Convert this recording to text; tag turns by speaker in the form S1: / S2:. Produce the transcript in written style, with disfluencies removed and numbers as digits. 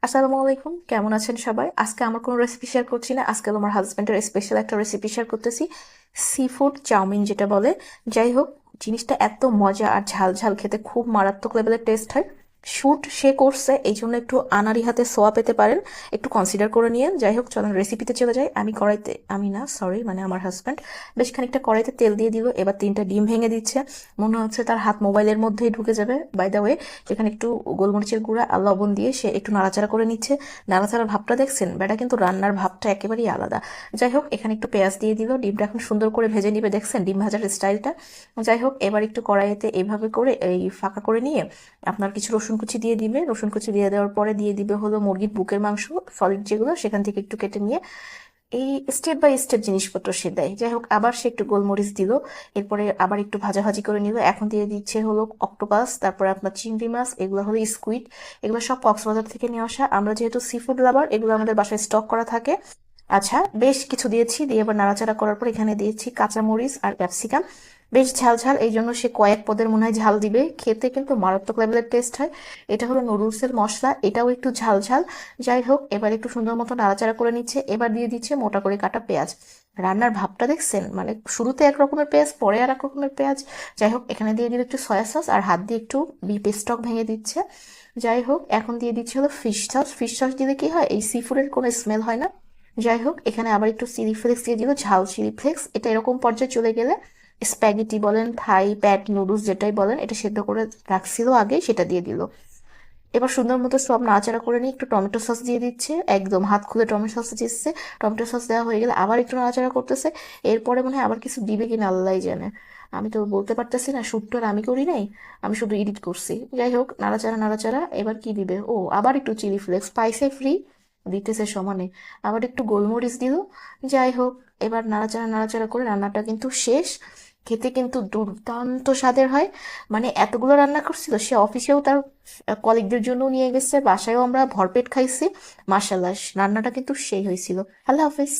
S1: আসসালামু আলাইকুম, কেমন আছেন সবাই? আজকে আমার কোনো রেসিপি শেয়ার করছি না। আজকে আমার হাজবেন্ডের স্পেশাল একটা রেসিপি শেয়ার করতেছি, সি ফুড চাউমিন যেটা বলে। যাই হোক, জিনিসটা এত মজা আর ঝাল ঝাল, খেতে খুব মারাত্মক লেভেলের টেস্ট হয়। শুট সে করছে, এই জন্য একটু আনারি হাতে সোয়া পেতে পারেন, একটু কনসিডার করে নিয়ে। যাই হোক, চলেন রেসিপিতে চলে যাই। আমি না, সরি, মানে আমার হাজব্যান্ড বেশ খানিকটা কড়াইতে তেল দিয়ে দিল। এবার 3টা ডিম ভেঙে দিচ্ছে। মনে হচ্ছে তার হাত মোবাইলের মধ্যেই ঢুকে যাবে। বাই দ্য ওয়ে, এখানে একটু গোলমরিচের গুঁড়া আর লবণ দিয়ে সে একটু নাড়াচাড়া করে নিচ্ছে। নাড়াচাড়ার ভাবটা দেখছেন? বেটা কিন্তু রান্নার ভাবটা একেবারেই আলাদা। যাই হোক, এখানে একটু পেঁয়াজ দিয়ে দিল। ডিমটা এখন সুন্দর করে ভেজে নিবে, দেখছেন ডিম ভাজার স্টাইলটা? যাই হোক, এবার একটু কড়াইতে এইভাবে করে এই ফাঁকা করে নিয়ে আপনার কিছু রসুন কুচি দিয়ে দিবে। রসুন কুচি দিয়ে দেওয়ার পরে দিয়ে দিবে হলো মুরগির বুকের মাংস, সলিড যেগুলো, সেখান থেকে একটু কেটে নিয়ে এই স্টেপ বাই স্টেপ জিনিসপত্র সে দেয়। যাই হোক, আবার সে একটু গোলমরিচ দিল। এরপরে আবার একটু ভাজাভাজি করে নিল। এখন দিয়ে দিচ্ছে হলো অক্টোপাস, তারপরে আপনার চিংড়ি মাছ, এগুলো হলো স্কুইড। এগুলো সব কক্সবাজার থেকে নিয়ে আসা। আমরা যেহেতু সি ফুড লাভার, এগুলো আমাদের বাসায় স্টক করা থাকে। আচ্ছা, বেশ কিছু দিয়েছি, দিয়ে এবার নাড়াচাড়া করার পর এখানে দিয়েছি কাঁচামরিচ আর ক্যাপসিকাম। বেশ ঝাল ঝাল, এই জন্য সে কয়েক পদের মনে হয় ঝাল দিবে। খেতে কিন্তু মারাত্মক লেভেলের টেস্ট হয়। এটা হলো নুডলসের মশলা, এটাও একটু ঝাল ঝাল। যাই হোক, এবার একটু সুন্দর মতো নাড়াচাড়া করে নিচ্ছে। এবার দিয়ে দিচ্ছে মোটা করে কাটা পেঁয়াজ। রান্নার ভাবটা দেখছেন? মানে শুরুতে এক রকমের পেঁয়াজ, পরে আর এক রকমের পেঁয়াজ। যাই হোক, এখানে দিয়ে দিল একটু সয়া সস আর হাত দিয়ে একটু বিফ স্টক ভেঙে দিচ্ছে। যাই হোক, এখন দিয়ে দিচ্ছে হলো ফিশ সস। ফিশ সস দিলে কি হয়, এই সি ফুডের কোনো স্মেল হয় না। যাই হোক, এখানে আবার একটু চিলি ফ্লেক্স দিয়ে দিল, ঝাল চিলি ফ্লেক্স। এটা এরকম পর্যায়ে চলে গেলে স্প্যাগেটি বলেন, থাই প্যাট নুডলস যেটাই বলেন, এটা সেদ্ধ করে রাখছিল আগে, সেটা দিয়ে দিল। এবার সুন্দর মতো সব নাড়াচাড়া করে নিয়ে একটু টমেটো সস দিয়ে দিচ্ছে, একদম হাত খুলে টমেটো সস দিচ্ছে। টমেটো সস দেওয়া হয়ে গেলে আবার একটু নাড়াচাড়া করতেছে। এরপরে মনে হয় আবার কিছু দিবে কিনা আল্লাহই জানে, আমি তো বলতে পারতেছি না। শুটটা আমি করি নাই, আমি শুধু এডিট করছি। যাই হোক, নাড়াচাড়া নাড়াচাড়া, এবার কি দিবে? ও, আবার একটু চিলি ফ্লেক্স, স্পাইসে ফ্রি দিতেছে সমানে। আবার একটু গোলমরিচ দিল। যাই হোক, এবার নাড়াচাড়া নাড়াচাড়া করে রান্নাটা কিন্তু শেষ। খেতে কিন্তু দুর্দান্ত স্বাদের হয়। মানে এতগুলো রান্না করছিল, সে অফিসেও তার কলিগদের জন্য নিয়ে গেছে, বাসায়ও আমরা ভরপেট খাইছি। মাশাল্লাহ, রান্নাটা কিন্তু সেই হয়েছিল। আল্লাহ হাফিজ।